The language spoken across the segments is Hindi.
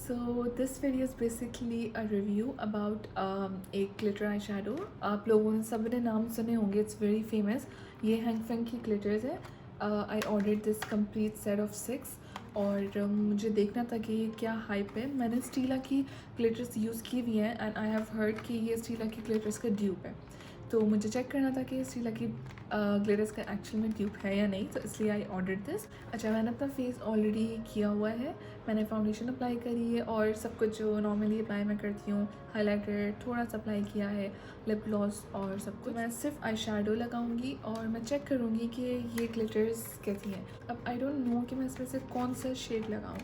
So this video is basically a review about एक glitter eyeshadow. आप लोगों ने सबने नाम सुने होंगे, it's very famous. ये हैंग फेंग की glitters है. I ordered this complete set of 6 और मुझे देखना था कि ये क्या hype है. मैंने स्टीला की glitters यूज़ की हुई हैं and I have heard कि ये स्टीला की glitters का dupe है. तो मुझे चेक करना था कि स्टीला की ग्लिटर्स का एक्चुअल में ट्यूब है या नहीं, तो इसलिए आई ऑर्डर दिस. अच्छा, मैंने अपना फेस ऑलरेडी किया हुआ है. मैंने फाउंडेशन अप्लाई करी है और सब कुछ जो नॉर्मली अप्लाई मैं करती हूँ, हाइलाइटर थोड़ा सा अप्लाई किया है, लिप ग्लॉस और सब कुछ. मैं सिर्फ आई शेडो लगाऊंगी और मैं चेक करूँगी कि ये ग्लिटर्स कैसी हैं. अब आई डोंट नो कि मैं इसमें से कौन सा शेड लगाऊँ.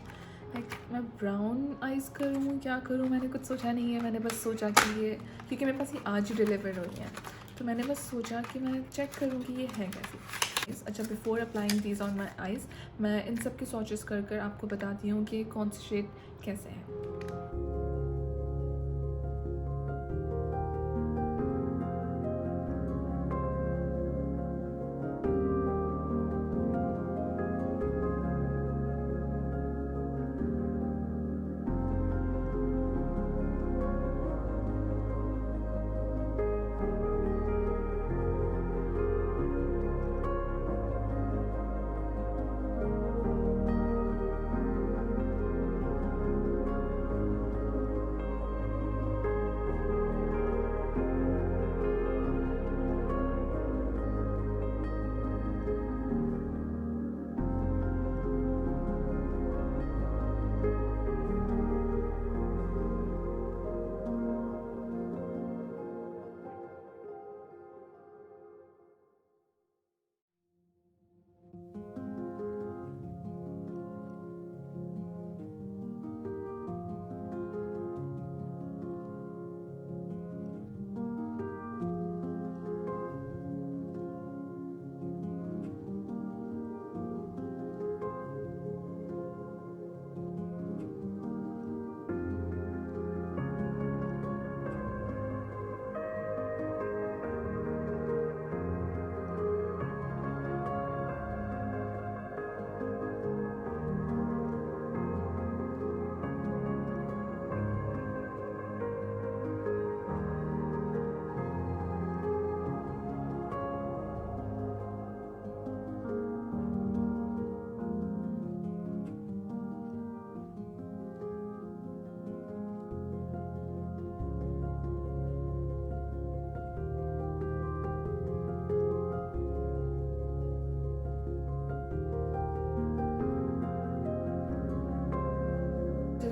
लाइक मैं ब्राउन आइज़ करूँ, क्या करूँ, मैंने कुछ सोचा नहीं है. मैंने बस सोचा कि ये, क्योंकि मेरे पास ये आज ही डिलीवर हो रही हैं, तो मैंने बस सोचा कि मैं चेक करूँ कि ये है कैसी. अच्छा, before applying these on my eyes मैं इन सब के स्वॉचेस कर आपको बताती हूँ कि कौन से शेड कैसे हैं.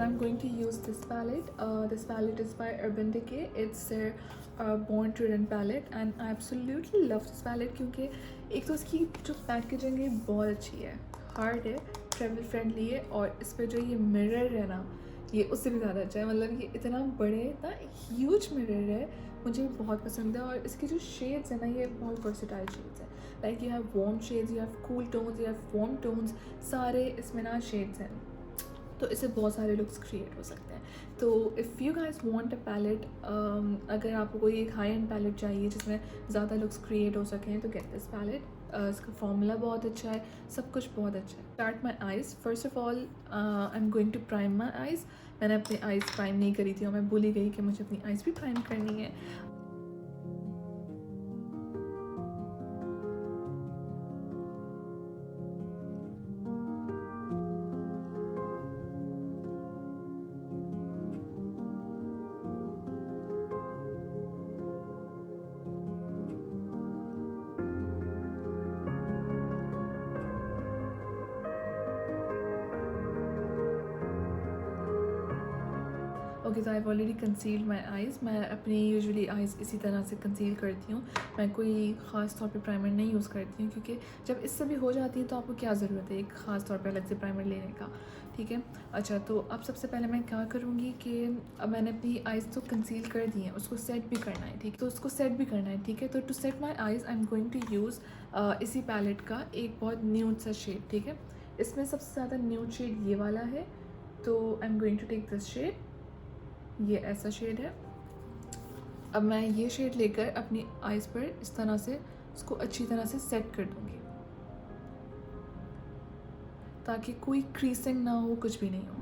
I'm going to use this palette. This palette is by Urban Decay. It's their Born to Run palette and I absolutely love this palette क्योंकि एक तो इसकी जो पैकेजिंग है बहुत अच्छी है, हार्ड है, ट्रैवल फ्रेंडली है और इस पर जो ये मिरर है ना, ये उससे भी ज़्यादा अच्छा है. मतलब ये इतना बड़े, इतना ह्यूज मिरर है, मुझे बहुत पसंद है. और इसके जो शेड्स हैं ना, ये बहुत वर्सेटाइल शेड्स हैं. Like you have warm shades, you have cool tones, you have warm tones, सारे इसमें ना शेड्स हैं, तो इससे बहुत सारे लुक्स क्रिएट हो सकते हैं. तो if you guys want a palette, अगर आपको कोई एक हाई एंड पैलेट चाहिए जिसमें ज़्यादा लुक्स क्रिएट हो सकें, तो गेट दिस पैलेट. इसका फॉर्मूला बहुत अच्छा है, सब कुछ बहुत अच्छा है. Start my eyes. First of all I am going to prime my eyes. मैंने अपनी आइज़ प्राइम नहीं करी थी और मैं भूल ही गई कि मुझे अपनी आइज़ भी प्राइम करनी है. Okay, so I have already concealed my eyes. मैं अपनी यूजुअली आइज़ इसी तरह से कंसील करती हूँ. मैं कोई ख़ास तौर पे प्राइमर नहीं यूज़ करती हूँ क्योंकि जब इससे भी हो जाती है तो आपको क्या ज़रूरत है एक ख़ास तौर पे अलग से प्राइमर लेने का. ठीक है. अच्छा, तो अब सबसे पहले मैं क्या करूँगी कि अब मैंने अपनी आइज़ तो कंसील कर दी हैं, उसको सेट भी करना है. ठीक है, तो उसको सेट भी करना है. ठीक है, तो to set my eyes I am going to use इसी पैलेट का एक बहुत न्यूड सा शेड. ठीक है, इसमें सबसे ज़्यादा न्यूड शेड ये वाला है, तो I am going to take this shade. ये ऐसा शेड है. अब मैं ये शेड लेकर अपनी आइज़ पर इस तरह से इसको अच्छी तरह से सेट कर दूँगी ताकि कोई क्रीसिंग ना हो, कुछ भी नहीं हो.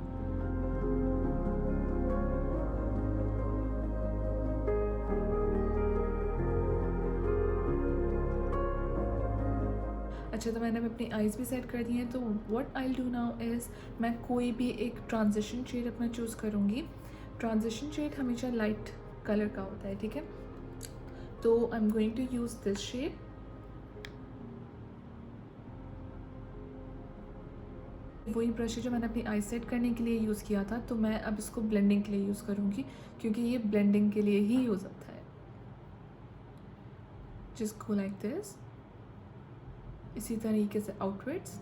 अच्छा, तो मैंने अपनी आइज़ भी सेट कर दी हैं। तो what I do now is मैं कोई भी एक ट्रांजिशन शेड अपना चूज़ करूँगी। ट्रांजिशन शेड हमेशा लाइट कलर का होता है, ठीक है। तो I am going to use this shade. वही ब्रश है जो मैंने अपनी आई सेट करने के लिए यूज़ किया था, तो मैं अब इसको ब्लेंडिंग के लिए यूज़ करूँगी, क्योंकि ये ब्लेंडिंग के लिए ही यूज़ होता है। जस्ट गो लाइक दिस, इसी तरीके से outwards.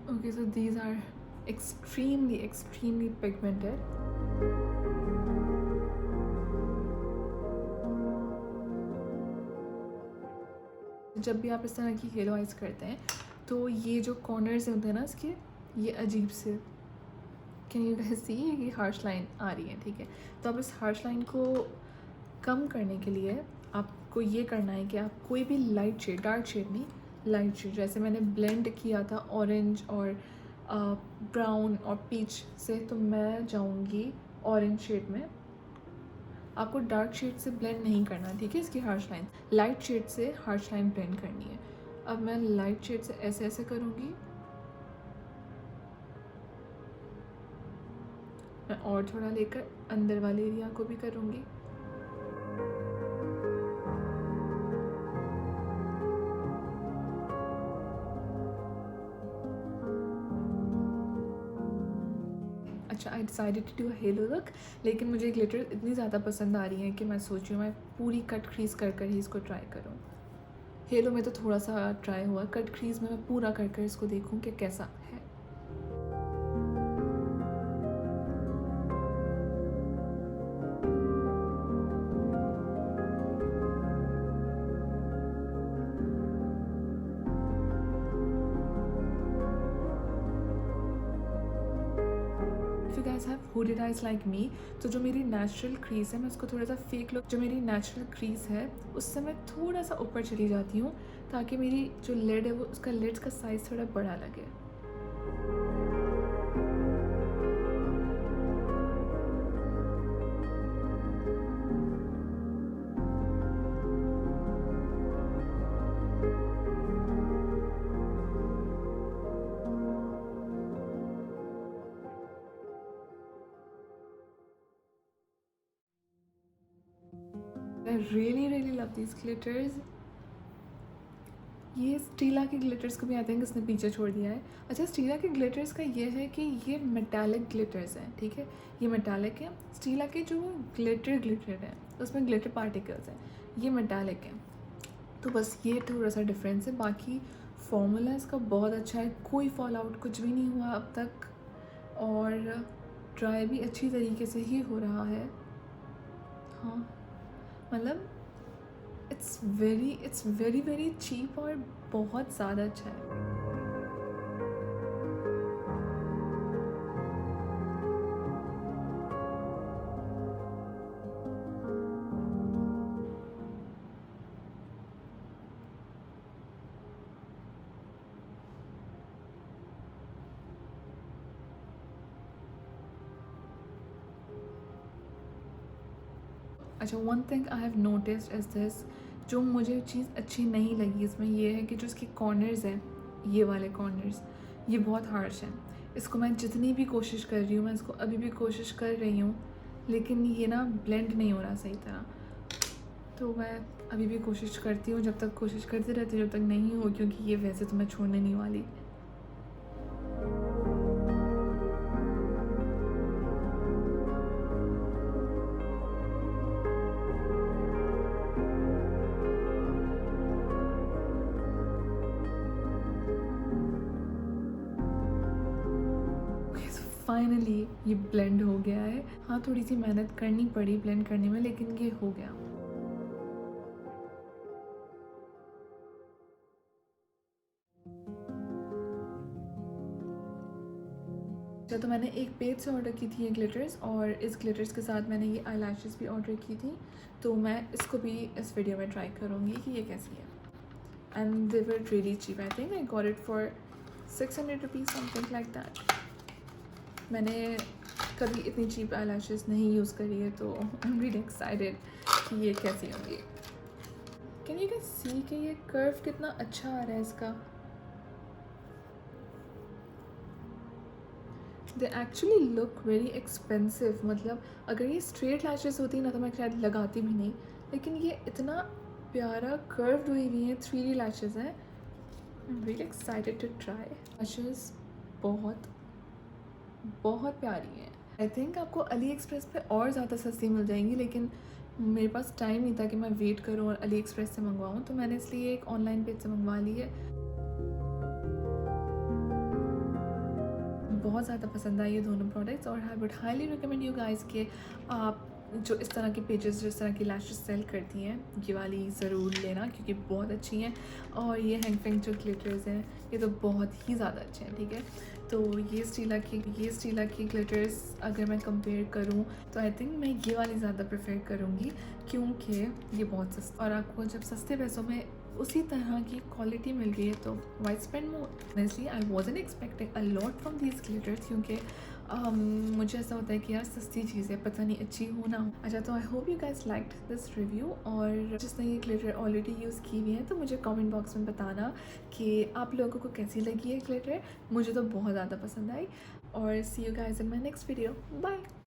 Okay, so these are extremely pigmented. जब भी आप इस तरह की येलो आइज करते हैं तो ये जो कॉर्नर्स होते हैं ना इसके, ये अजीब से, कैन यू गाइस सी, ये हार्श लाइन आ रही है, ठीक है। तो अब इस हार्श लाइन को कम करने के लिए आपको ये करना है कि आप कोई भी लाइट शेड, डार्क शेड नहीं, लाइट शेड, जैसे मैंने ब्लेंड किया था ऑरेंज और ब्राउन और पीच से, तो मैं जाऊंगी ऑरेंज शेड में। आपको डार्क शेड से ब्लेंड नहीं करना, ठीक है, इसकी हार्श लाइन, लाइट शेड से हार्श लाइन ब्लेंड करनी है। अब मैं लाइट शेड से ऐसे ऐसे करूँगी, मैं और थोड़ा लेकर अंदर वाले एरिया को भी करूँगी। अच्छा I decided to do halo look, लेकिन मुझे ग्लिटर इतनी ज़्यादा पसंद आ रही है कि मैं सोच रही हूँ मैं पूरी कट क्रीज कर कर ही इसको ट्राई करूँ। हेलो में तो थोड़ा सा ट्राई हुआ, कट क्रीज में मैं पूरा कर कर इसको देखूँ कि कैसा है। If you guys have hooded eyes like me, तो जो मेरी नेचुरल क्रीज है मैं उसको थोड़ा सा फेक लुक, जो मेरी नेचुरल क्रीज है उससे मैं थोड़ा सा ऊपर चली जाती हूँ ताकि मेरी जो लिड है वो उसका लिड्स का साइज़ थोड़ा बड़ा लगे। I really love these glitters. ये स्टीला के ग्लिटर्स को भी आई थिंक इसने पीछे छोड़ दिया है। अच्छा, स्टीला के ग्लिटर्स का ये है कि ये मेटालिक ग्लिटर्स हैं, ठीक है, ये मेटालिक है। स्टीला के जो ग्लिटर है उसमें ग्लिटर पार्टिकल्स हैं, ये मेटालिक है। तो बस ये थोड़ा सा डिफरेंस है, बाकी फॉर्मूला इसका बहुत अच्छा है, कोई फॉल आउट कुछ भी नहीं हुआ अब तक, और ड्राई भी अच्छी तरीके से ही हो रहा है। हाँ मतलब इट्स वेरी चीप और बहुत ज़्यादा अच्छा है। अच्छा, one thing I have noticed is this, जो मुझे चीज़ अच्छी नहीं लगी इसमें ये है कि जो इसके कॉर्नर्स हैं, ये वाले कॉर्नर्स, ये बहुत हार्श हैं। इसको मैं जितनी भी कोशिश कर रही हूँ, मैं इसको अभी भी कोशिश कर रही हूँ, लेकिन ये ना ब्लेंड नहीं हो रहा सही तरह। तो मैं अभी भी कोशिश करती हूँ, जब तक कोशिश करती रहती हूँ जब तक नहीं हो, क्योंकि ये वैसे तो मैं छोड़ने नहीं वाली। फाइनली ये ब्लेंड हो गया है। हाँ, थोड़ी सी मेहनत करनी पड़ी ब्लेंड करने में, लेकिन ये हो गया। अच्छा, तो मैंने एक पेज से ऑर्डर की थी ये ग्लिटर्स, और इस ग्लिटर्स के साथ मैंने ये आई लैशेज़ भी ऑर्डर की थी, तो मैं इसको भी इस वीडियो में ट्राई करूँगी कि ये कैसी है। And they were really cheap, I think I got it for 600 rupees, something like that. मैंने कभी इतनी चीप आई लैशेज़ नहीं यूज़ करी है, तो आई एम रियली एक्साइटेड कि ये कैसी होंगी। कैन यू गाइस सी कि ये कर्व कितना अच्छा आ रहा है इसका। They actually look very expensive, मतलब अगर ये स्ट्रेट लैशेज़ होती ना तो मैं शायद लगाती भी नहीं, लेकिन ये इतना प्यारा कर्व्ड हुई हुई है, 3D लैशेज़ हैं। I am really excited to try. Lashes बहुत प्यारी हैं। आई थिंक आपको अली एक्सप्रेस पे और ज़्यादा सस्ती मिल जाएंगी, लेकिन मेरे पास टाइम नहीं था कि मैं वेट करूँ और अली एक्सप्रेस से मंगवाऊँ, तो मैंने इसलिए एक ऑनलाइन पेज से मंगवा ली है। बहुत ज़्यादा पसंद आई ये दोनों प्रोडक्ट्स, और I would highly recommend you guys कि आप जो इस तरह के पेजेस जो इस तरह की लैशेस सेल करती हैं, ये वाली ज़रूर लेना क्योंकि बहुत अच्छी हैं। और ये हैंगफेंग जो ग्लिटर्स हैं ये तो बहुत ही ज़्यादा अच्छे हैं, ठीक है। तो ये स्टीला की ग्लिटर्स अगर मैं कंपेयर करूँ तो आई थिंक मैं ये वाली ज़्यादा प्रेफर करूँगी, क्योंकि ये बहुत सस्ता, और आपको जब सस्ते पैसों में उसी तरह की क्वालिटी मिल रही है तो why spend more. Honestly I wasn't expecting a lot from these glitters, क्योंकि मुझे ऐसा होता है कि यार सस्ती चीज़ें पता नहीं अच्छी हो ना हो। अच्छा, तो I hope you guys liked this review, और जिसने ये ग्लिटर ऑलरेडी यूज़ की हुई है तो मुझे कमेंट बॉक्स में बताना कि आप लोगों को कैसी लगी है ग्लिटर। मुझे तो बहुत ज़्यादा पसंद आई, और see you guys in my next video, bye.